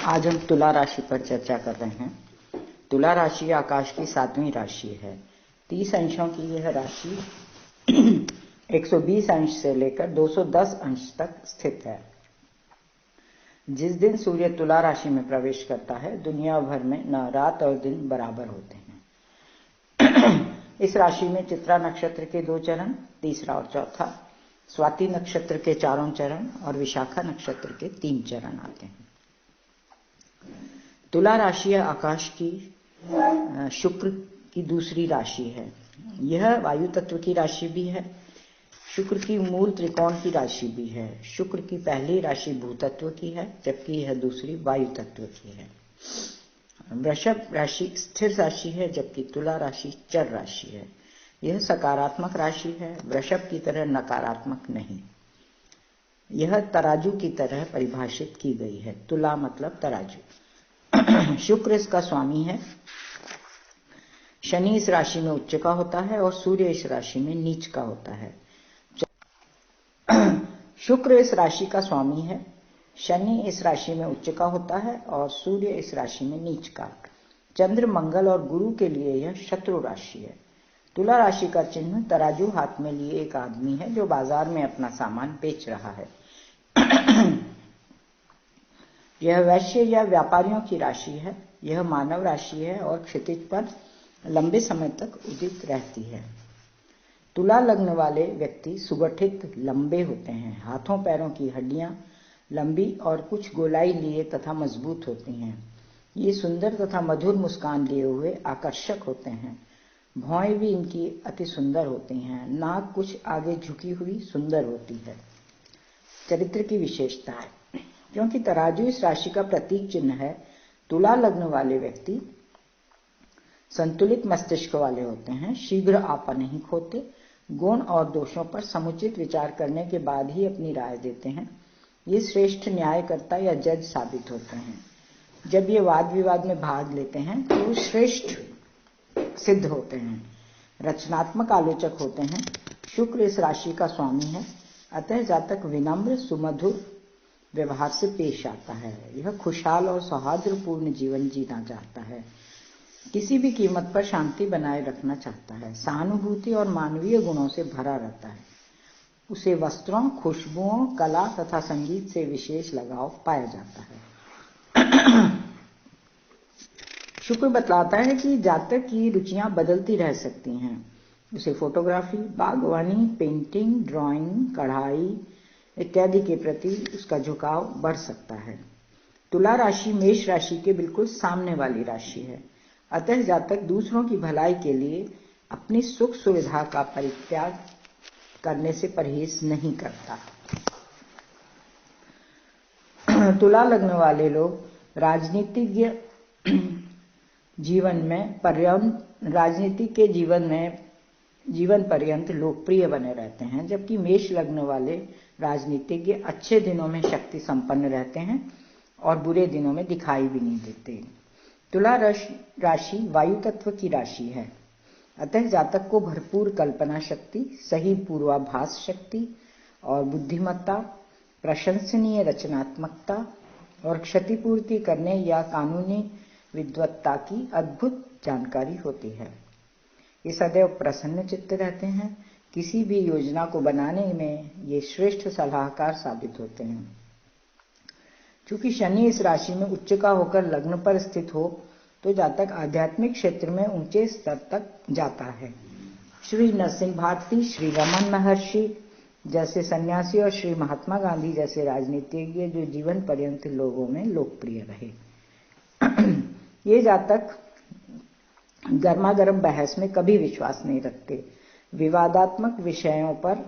आज हम तुला राशि पर चर्चा कर रहे हैं। तुला राशि आकाश की 7वीं राशि है। 30 अंशों की यह राशि 120 अंश से लेकर 210 अंश तक स्थित है। जिस दिन सूर्य तुला राशि में प्रवेश करता है, दुनिया भर में न रात और दिन बराबर होते हैं। इस राशि में चित्रा नक्षत्र के 2 चरण, तीसरा और चौथा, स्वाति नक्षत्र के 4 चरण और विशाखा नक्षत्र के 3 चरण आते हैं। तुला राशि आकाश की शुक्र की दूसरी राशि है। यह वायु तत्व की राशि भी है। शुक्र की मूल त्रिकोण की राशि भी है। शुक्र की पहली राशि भूतत्व की है, जबकि यह दूसरी वायु तत्व की है। वृषभ राशि स्थिर राशि है, जबकि तुला राशि चर राशि है। यह सकारात्मक राशि है, वृषभ की तरह नकारात्मक नहीं। यह तराजू की तरह परिभाषित की गई है। तुला मतलब तराजू। शुक्र इसका स्वामी है। शनि इस राशि में उच्च का होता है और सूर्य इस राशि में नीच का होता है। शुक्र इस राशि का स्वामी है, शनि इस राशि में उच्च का होता है और सूर्य इस राशि में नीच का। चंद्र, मंगल और गुरु के लिए यह शत्रु राशि है। तुला राशि का चिन्ह तराजू हाथ में लिए एक आदमी है जो बाजार में अपना सामान बेच रहा है। यह वैश्य या व्यापारियों की राशि है। यह मानव राशि है और क्षितिज पर लंबे समय तक उदित रहती है। तुला लग्न वाले व्यक्ति सुगठित लंबे होते हैं। हाथों पैरों की हड्डियां लंबी और कुछ गोलाई लिए तथा मजबूत होती हैं। ये सुंदर तथा मधुर मुस्कान लिए हुए आकर्षक होते हैं। भौहें भी इनकी अति सुंदर होती हैं। नाक कुछ आगे झुकी हुई सुंदर होती है। चरित्र की विशेषता है। क्योंकि तराजू इस राशि का प्रतीक चिन्ह है, तुला लग्न वाले व्यक्ति संतुलित मस्तिष्क वाले होते हैं, शीघ्र आपा नहीं खोते, गुण और दोषों पर समुचित विचार करने के बाद ही अपनी राय देते हैं। ये श्रेष्ठ न्यायकर्ता या जज साबित होते हैं। जब ये वाद विवाद में भाग लेते हैं तो श्रेष्ठ सिद्ध होते हैं। रचनात्मक आलोचक होते हैं। शुक्र इस राशि का स्वामी है, अतः जातक विनम्र सुमधुर व्यवहार से पेश आता है। यह खुशहाल और सौहार्दपूर्ण जीवन जीना चाहता है। किसी भी कीमत पर शांति बनाए रखना चाहता है। सहानुभूति और मानवीय गुणों से भरा रहता है। उसे वस्त्रों, खुशबुओं, कला तथा संगीत से विशेष लगाव पाया जाता है। शुक्र बतलाता है कि जातक की रुचियां बदलती रह सकती हैं। उसे फोटोग्राफी, बागवानी, पेंटिंग, ड्राइंग, कढ़ाई इत्यादि के प्रति उसका झुकाव बढ़ सकता है। तुला राशि मेष राशि के बिल्कुल सामने वाली राशि है, अतः जातक दूसरों की भलाई के लिए अपनी सुख सुविधा का परित्याग करने से परहेज नहीं करता। तुला लग्न वाले लोग राजनीतिज्ञ जीवन पर्यंत लोकप्रिय बने रहते हैं, जबकि मेष लग्न वाले राजनीतिज्ञ अच्छे दिनों में शक्ति संपन्न रहते हैं और बुरे दिनों में दिखाई भी नहीं देते। तुला राशि वायु तत्व की राशि है, अतः जातक को भरपूर कल्पना शक्ति, सही पूर्वाभास शक्ति और बुद्धिमत्ता, प्रशंसनीय रचनात्मकता और क्षतिपूर्ति करने या कानूनी विद्वत्ता की अद्भुत जानकारी होती है। ये सदैव प्रसन्न चित्त रहते हैं। किसी भी योजना को बनाने में ये श्रेष्ठ सलाहकार साबित होते हैं। चूंकि शनि इस राशि में उच्च का होकर लग्न पर स्थित हो, तो जातक आध्यात्मिक क्षेत्र में ऊंचे स्तर तक जाता है। श्री नरसिंह भारती, श्री रमन महर्षि जैसे सन्यासी और श्री महात्मा गांधी जैसे राजनीतिज्ञ जो जीवन पर्यंत लोगों में लोकप्रिय रहे। ये जातक गर्मागर्म बहस में कभी विश्वास नहीं रखते। विवादात्मक विषयों पर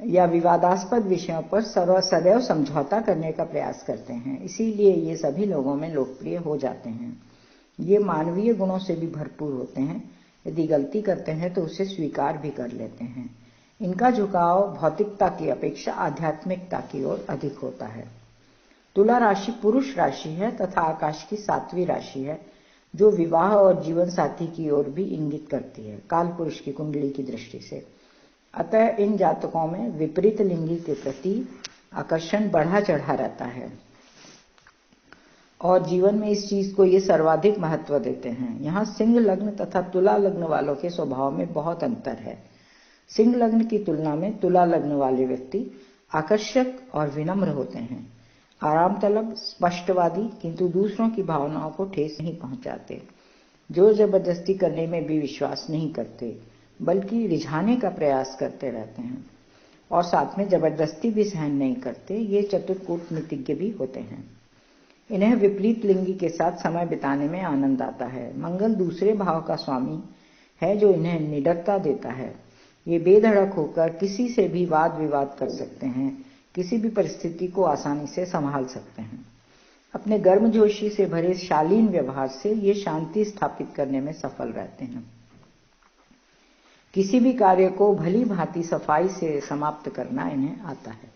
या विवादास्पद विषयों पर सदैव समझौता करने का प्रयास करते हैं। इसीलिए ये सभी लोगों में लोकप्रिय हो जाते हैं। ये मानवीय गुणों से भी भरपूर होते हैं। यदि गलती करते हैं तो उसे स्वीकार भी कर लेते हैं। इनका झुकाव भौतिकता की अपेक्षा आध्यात्मिकता की ओर अधिक होता है। तुला राशि पुरुष राशि है तथा आकाश की 7वीं राशि है, जो विवाह और जीवन साथी की ओर भी इंगित करती है, काल पुरुष की कुंडली की दृष्टि से। अतः इन जातकों में विपरीत लिंगी के प्रति आकर्षण बढ़ा चढ़ा रहता है। और जीवन में इस चीज को ये सर्वाधिक महत्व देते हैं। यहाँ सिंह लग्न तथा तुला लग्न वालों के स्वभाव में बहुत अंतर है। सिंह लग्न की तुलना में तुला लग्न वाले व्यक्ति आकर्षक और विनम्र होते हैं, आराम तलब, स्पष्टवादी, किंतु दूसरों की भावनाओं को ठेस नहीं पहुंचाते, जोर जबरदस्ती करने में भी विश्वास नहीं करते, बल्कि रिझाने का प्रयास करते रहते हैं, और साथ में जबरदस्ती भी सहन नहीं करते। ये चतुर कूटनीतिज्ञ भी होते हैं। इन्हें विपरीत लिंगी के साथ समय बिताने में आनंद आता है। मंगल दूसरे भाव का स्वामी है जो इन्हें निडरता देता है। ये बेधड़क होकर किसी से भी वाद विवाद कर सकते हैं, किसी भी परिस्थिति को आसानी से संभाल सकते हैं। अपने गर्मजोशी से भरे शालीन व्यवहार से ये शांति स्थापित करने में सफल रहते हैं। किसी भी कार्य को भली भांति सफाई से समाप्त करना इन्हें आता है।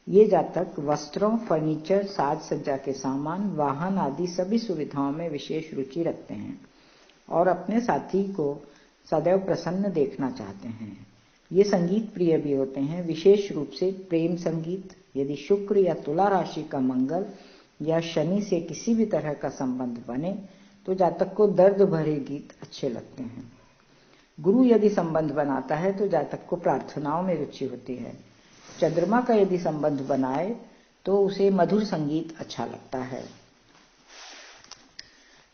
ये जातक वस्त्रों, फर्नीचर, साज सज्जा के सामान, वाहन आदि सभी सुविधाओं में विशेष रुचि रखते हैं और अपने साथी को सदैव प्रसन्न देखना चाहते हैं। ये संगीत प्रिय भी होते हैं, विशेष रूप से प्रेम संगीत। यदि शुक्र या तुला राशि का मंगल या शनि से किसी भी तरह का संबंध बने तो जातक को दर्द भरे गीत अच्छे लगते हैं। गुरु यदि संबंध बनाता है तो जातक को प्रार्थनाओं में रुचि होती है। चंद्रमा का यदि संबंध बनाए तो उसे मधुर संगीत अच्छा लगता है।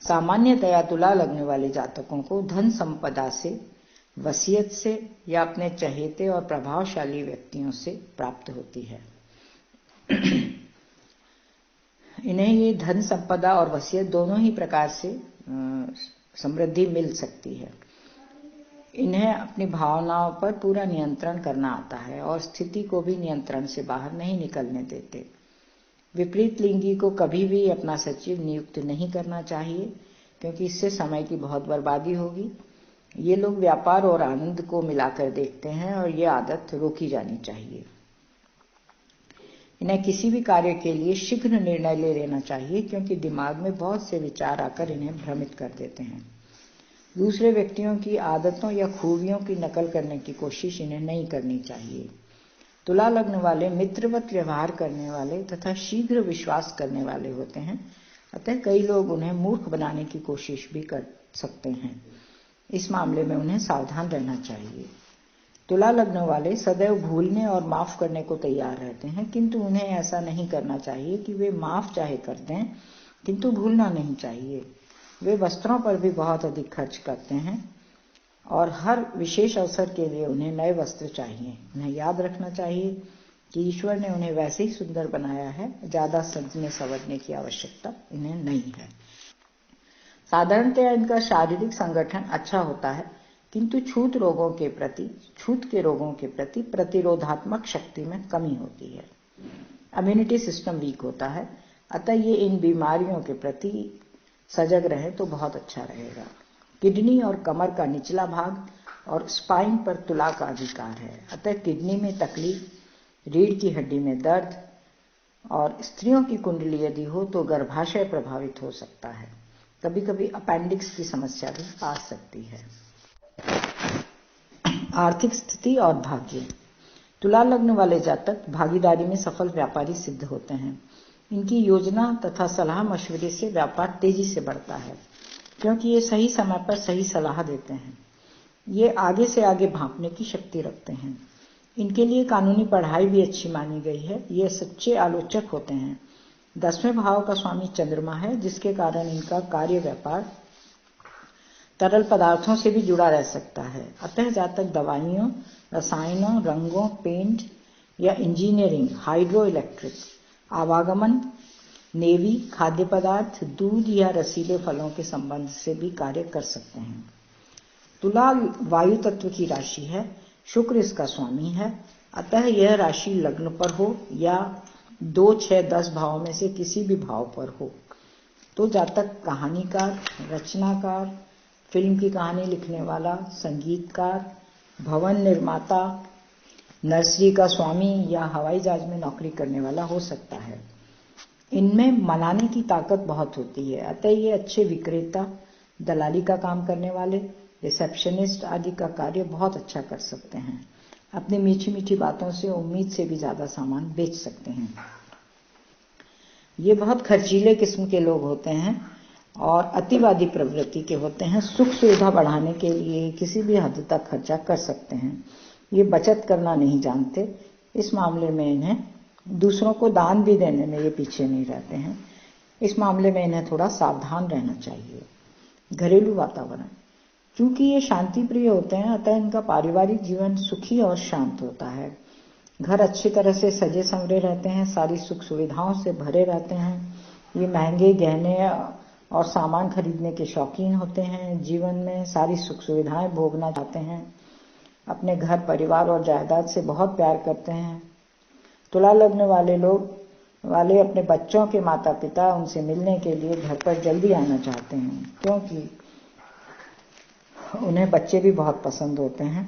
सामान्यतया तुला लगने वाले जातकों को धन संपदा से, वसीयत से या अपने चहेते और प्रभावशाली व्यक्तियों से प्राप्त होती है। इन्हें ये धन संपदा और वसीयत दोनों ही प्रकार से समृद्धि मिल सकती है। इन्हें अपनी भावनाओं पर पूरा नियंत्रण करना आता है और स्थिति को भी नियंत्रण से बाहर नहीं निकलने देते। विपरीत लिंगी को कभी भी अपना सचिव नियुक्त नहीं करना चाहिए, क्योंकि इससे समय की बहुत बर्बादी होगी। ये लोग व्यापार और आनंद को मिलाकर देखते हैं और ये आदत रोकी जानी चाहिए। इन्हें किसी भी कार्य के लिए शीघ्र निर्णय ले लेना चाहिए, क्योंकि दिमाग में बहुत से विचार आकर इन्हें भ्रमित कर देते हैं। दूसरे व्यक्तियों की आदतों या खूबियों की नकल करने की कोशिश इन्हें नहीं करनी चाहिए। तुला लग्न वाले मित्रवत व्यवहार करने वाले तथा शीघ्र विश्वास करने वाले होते हैं, अतः कई लोग उन्हें मूर्ख बनाने की कोशिश भी कर सकते हैं। इस मामले में उन्हें सावधान रहना चाहिए। तुला लग्न वाले सदैव भूलने और माफ करने को तैयार रहते हैं, किंतु उन्हें ऐसा नहीं करना चाहिए कि वे माफ चाहे कर दें, किंतु भूलना नहीं चाहिए। वे वस्त्रों पर भी बहुत अधिक खर्च करते हैं और हर विशेष अवसर के लिए उन्हें नए वस्त्र चाहिए। उन्हें याद रखना चाहिए कि ईश्वर ने उन्हें वैसे ही सुंदर बनाया है, ज्यादा सजने संवरने की आवश्यकता इन्हें नहीं है। साधारणतया इनका शारीरिक संगठन अच्छा होता है, किंतु छूत के रोगों के प्रति प्रतिरोधात्मक शक्ति में कमी होती है। इम्यूनिटी सिस्टम वीक होता है, अतः ये इन बीमारियों के प्रति सजग रहे तो बहुत अच्छा रहेगा। किडनी और कमर का निचला भाग और स्पाइन पर तुला का अधिकार है, अतः किडनी में तकलीफ, रीढ़ की हड्डी में दर्द और स्त्रियों की कुंडली यदि हो तो गर्भाशय प्रभावित हो सकता है। कभी कभी अपेंडिक्स की समस्या भी आ सकती है। आर्थिक स्थिति और भाग्य। तुला लग्न वाले जातक भागीदारी में सफल व्यापारी सिद्ध होते हैं। इनकी योजना तथा सलाह मशवरे से व्यापार तेजी से बढ़ता है, क्योंकि ये सही समय पर सही सलाह देते हैं। ये आगे से आगे भांपने की शक्ति रखते हैं। इनके लिए कानूनी पढ़ाई भी अच्छी मानी गई है। ये सच्चे आलोचक होते हैं। 10वें भाव का स्वामी चंद्रमा है, जिसके कारण इनका कार्य व्यापार तरल पदार्थों से भी जुड़ा रह सकता है। अतः जातक दवाइयों, रसायनों, रंगों, पेंट या इंजीनियरिंग, हाइड्रो इलेक्ट्रिक, आवागमन, नेवी, खाद्य पदार्थ, दूध या रसीले फलों के संबंध से भी कार्य कर सकते हैं। तुला वायु तत्व की राशि है, शुक्र इसका स्वामी है, अतः यह राशि लग्न पर हो या 2, 6, 10 भावों में से किसी भी भाव पर हो तो जातक कहानीकार, रचनाकार, फिल्म की कहानी लिखने वाला, संगीतकार, भवन निर्माता, नर्सरी का स्वामी या हवाई जहाज में नौकरी करने वाला हो सकता है। इनमें मनाने की ताकत बहुत होती है, अतः ये अच्छे विक्रेता, दलाली का काम करने वाले, रिसेप्शनिस्ट आदि का कार्य बहुत अच्छा कर सकते हैं। अपनी मीठी मीठी बातों से उम्मीद से भी ज्यादा सामान बेच सकते हैं। ये बहुत खर्चीले किस्म के लोग होते हैं और अतिवादी प्रवृत्ति के होते हैं। सुख सुविधा बढ़ाने के लिए किसी भी हद तक खर्चा कर सकते हैं। ये बचत करना नहीं जानते। इस मामले में इन्हें दूसरों को दान भी देने में ये पीछे नहीं रहते हैं। इस मामले में इन्हें थोड़ा सावधान रहना चाहिए। घरेलू वातावरण, क्योंकि ये शांति प्रिय होते हैं अतः इनका पारिवारिक जीवन सुखी और शांत होता है। घर अच्छी तरह से सजे संवरे रहते हैं, सारी सुख सुविधाओं से भरे रहते हैं। ये महंगे गहने और सामान खरीदने के शौकीन होते हैं। जीवन में सारी सुख सुविधाएं भोगना चाहते हैं। अपने घर परिवार और जायदाद से बहुत प्यार करते हैं। तुला लग्न वाले अपने बच्चों के माता पिता उनसे मिलने के लिए घर पर जल्दी आना चाहते हैं, क्योंकि उन्हें बच्चे भी बहुत पसंद होते हैं।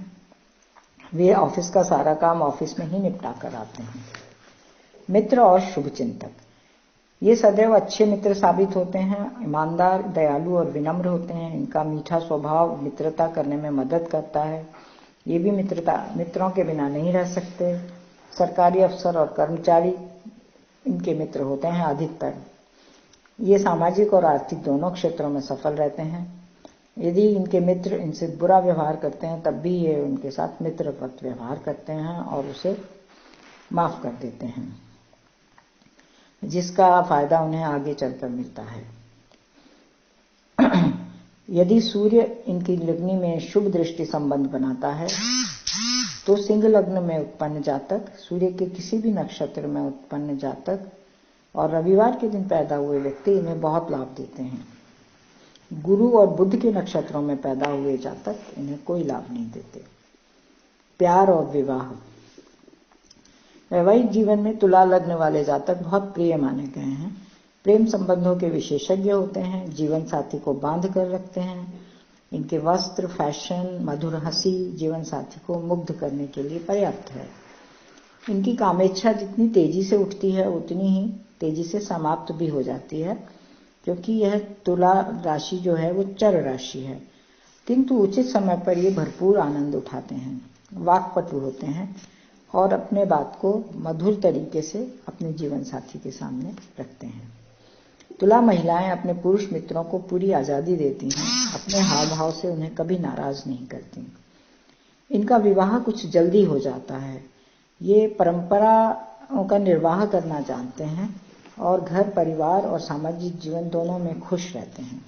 वे ऑफिस का सारा काम ऑफिस में ही निपटा कर आते हैं। मित्र और शुभचिंतक, ये सदैव अच्छे मित्र साबित होते हैं। ईमानदार, दयालु और विनम्र होते हैं। इनका मीठा स्वभाव मित्रता करने में मदद करता है। ये भी मित्रों के बिना नहीं रह सकते। सरकारी अफसर और कर्मचारी इनके मित्र होते हैं अधिकतर। ये सामाजिक और आर्थिक दोनों क्षेत्रों में सफल रहते हैं। यदि इनके मित्र इनसे बुरा व्यवहार करते हैं तब भी ये उनके साथ मित्रवत व्यवहार करते हैं और उसे माफ कर देते हैं, जिसका फायदा उन्हें आगे चलकर मिलता है। यदि सूर्य इनकी लग्नी में शुभ दृष्टि संबंध बनाता है तो सिंह लग्न में उत्पन्न जातक, सूर्य के किसी भी नक्षत्र में उत्पन्न जातक और रविवार के दिन पैदा हुए व्यक्ति इन्हें बहुत लाभ देते हैं। गुरु और बुध के नक्षत्रों में पैदा हुए जातक इन्हें कोई लाभ नहीं देते। प्यार और विवाह, वैवाहिक जीवन में तुला लग्न वाले जातक बहुत प्रिय माने गए हैं। प्रेम संबंधों के विशेषज्ञ होते हैं। जीवन साथी को बांध कर रखते हैं। इनके वस्त्र, फैशन, मधुर हंसी जीवन साथी को मुग्ध करने के लिए पर्याप्त है। इनकी कामेच्छा जितनी तेजी से उठती है उतनी ही तेजी से समाप्त भी हो जाती है, क्योंकि यह तुला राशि जो है वो चर राशि है, किंतु उचित समय पर ये भरपूर आनंद उठाते हैं। वाक्पटु होते हैं और अपने बात को मधुर तरीके से अपने जीवन साथी के सामने रखते हैं। तुला महिलाएं अपने पुरुष मित्रों को पूरी आजादी देती हैं। अपने हाव भाव से उन्हें कभी नाराज नहीं करती। इनका विवाह कुछ जल्दी हो जाता है। ये परंपराओं का निर्वाह करना जानते हैं और घर परिवार और सामाजिक जीवन दोनों में खुश रहते हैं।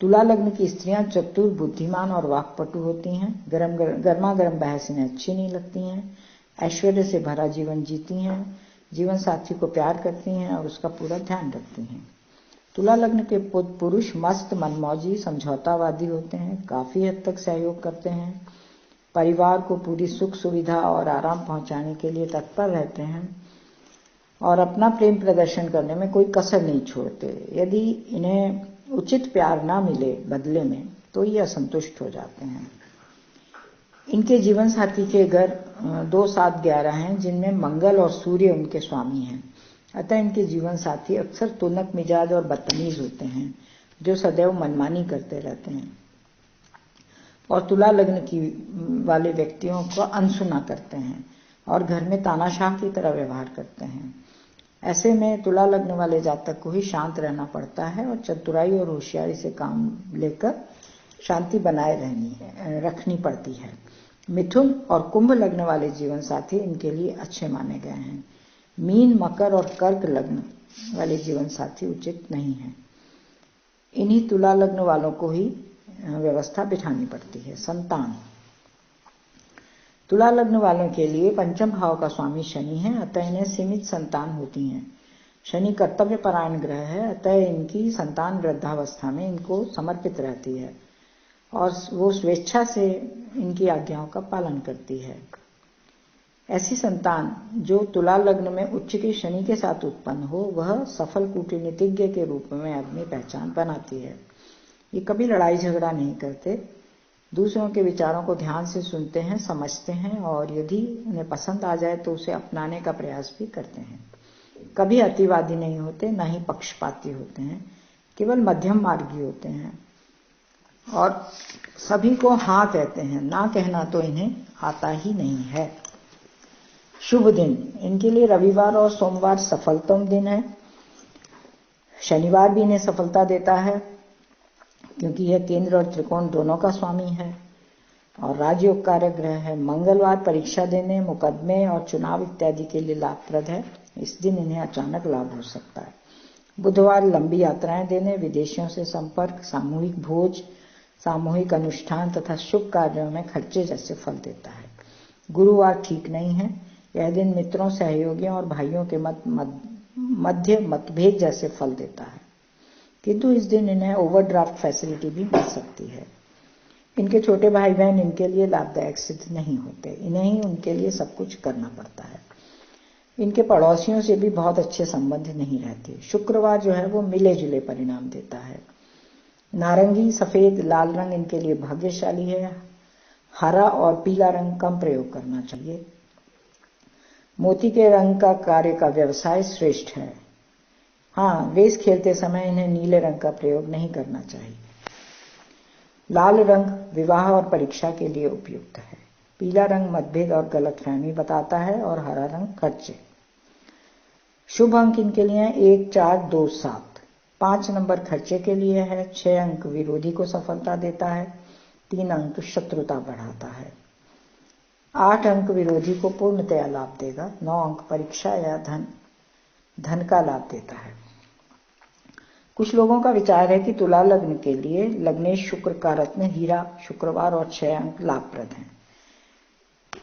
तुला लग्न की स्त्रियां चतुर, बुद्धिमान और वाक्पटु होती हैं। गर्मा गर्म बहस इन्हें अच्छी नहीं लगती हैं। ऐश्वर्य से भरा जीवन जीती हैं। जीवन साथी को प्यार करती हैं और उसका पूरा ध्यान रखती हैं। तुला लग्न के पुरुष मस्त, मनमौजी, समझौतावादी होते हैं। काफी हद तक सहयोग करते हैं। परिवार को पूरी सुख सुविधा और आराम पहुंचाने के लिए तत्पर रहते हैं और अपना प्रेम प्रदर्शन करने में कोई कसर नहीं छोड़ते। यदि इन्हें उचित प्यार ना मिले बदले में तो ये असंतुष्ट हो जाते हैं। इनके जीवन साथी के घर 2, 7, 11 हैं, जिनमें मंगल और सूर्य उनके स्वामी हैं। अतः इनके जीवन साथी अक्सर तुनक मिजाज और बदतमीज होते हैं, जो सदैव मनमानी करते रहते हैं और तुला लग्न वाले व्यक्तियों को अनसुना करते हैं और घर में तानाशाह की तरह व्यवहार करते हैं। ऐसे में तुला लग्न वाले जातक को ही शांत रहना पड़ता है और चतुराई और होशियारी से काम लेकर शांति बनाए रखनी पड़ती है। मिथुन और कुंभ लग्न वाले जीवन साथी इनके लिए अच्छे माने गए हैं। मीन, मकर और कर्क लग्न वाले जीवन साथी उचित नहीं है। इन्हीं तुला लग्न वालों को ही व्यवस्था बिठानी पड़ती है। संतान, तुला लग्न वालों के लिए पंचम भाव का स्वामी शनि है, अतः इन्हें सीमित संतान होती है। शनि कर्तव्य परायण ग्रह है, अतः इनकी संतान वृद्धावस्था में इनको समर्पित रहती है और वो स्वेच्छा से इनकी आज्ञाओं का पालन करती है। ऐसी संतान जो तुला लग्न में उच्च के शनि के साथ उत्पन्न हो, वह सफल कूटनीतिज्ञ के रूप में अपनी पहचान बनाती है। ये कभी लड़ाई झगड़ा नहीं करते, दूसरों के विचारों को ध्यान से सुनते हैं, समझते हैं और यदि उन्हें पसंद आ जाए तो उसे अपनाने का प्रयास भी करते हैं। कभी अतिवादी नहीं होते, न ही पक्षपाती होते हैं, केवल मध्यम मार्गी होते हैं और सभी को हाँ कहते हैं। ना कहना तो इन्हें आता ही नहीं है। शुभ दिन इनके लिए रविवार और सोमवार सफलतम दिन है। शनिवार भी इन्हें सफलता देता है क्योंकि यह केंद्र और त्रिकोण दोनों का स्वामी है और राजयोग कारक ग्रह है। मंगलवार परीक्षा देने, मुकदमे और चुनाव इत्यादि के लिए लाभप्रद है। इस दिन इन्हें अचानक लाभ हो सकता है। बुधवार लंबी यात्राएं देने, विदेशियों से संपर्क, सामूहिक भोज, सामूहिक अनुष्ठान तथा शुभ कार्यों में खर्चे जैसे फल देता है। गुरुवार ठीक नहीं है। यह दिन मित्रों, सहयोगियों और भाइयों के मध्य मतभेद जैसे फल देता है, किंतु इस दिन इन्हें ओवरड्राफ्ट फैसिलिटी भी मिल सकती है। इनके छोटे भाई बहन इनके लिए लाभदायक सिद्ध नहीं होते, इन्हें ही उनके लिए सब कुछ करना पड़ता है। इनके पड़ोसियों से भी बहुत अच्छे संबंध नहीं रहते। शुक्रवार जो है वो मिले जुले परिणाम देता है। नारंगी, सफेद, लाल रंग इनके लिए भाग्यशाली है। हरा और पीला रंग कम प्रयोग करना चाहिए। मोती के रंग का कार्य का व्यवसाय श्रेष्ठ है। हाँ, रेस खेलते समय इन्हें नीले रंग का प्रयोग नहीं करना चाहिए। लाल रंग विवाह और परीक्षा के लिए उपयुक्त है। पीला रंग मतभेद और गलतफहमी बताता है और हरा रंग खर्चे। शुभ अंक इनके लिए 1, 4, 2, 7। 5 नंबर खर्चे के लिए है। 6 अंक विरोधी को सफलता देता है। 3 अंक शत्रुता बढ़ाता है। 8 अंक विरोधी को पूर्णतया लाभ देगा। 9 अंक परीक्षा या धन का लाभ देता है। कुछ लोगों का विचार है कि तुला लग्न के लिए लग्नेश शुक्र का रत्न हीरा, शुक्रवार और 6 अंक लाभप्रद हैं,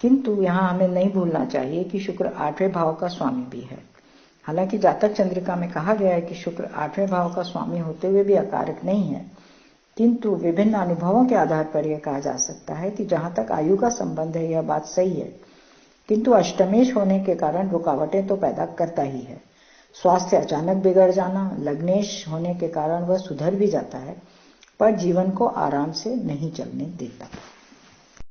किंतु यहाँ हमें नहीं भूलना चाहिए कि शुक्र 8वें भाव का स्वामी भी है। हालांकि जातक चंद्रिका में कहा गया है कि शुक्र 8वें भाव का स्वामी होते हुए भी अकारक नहीं है, किंतु विभिन्न अनुभवों के आधार पर यह कहा जा सकता है कि जहां तक आयु का संबंध है यह बात सही है, किंतु अष्टमेश होने के कारण रुकावटें तो पैदा करता ही है। स्वास्थ्य अचानक बिगड़ जाना, लग्नेश होने के कारण वह सुधर भी जाता है पर जीवन को आराम से नहीं चलने देता।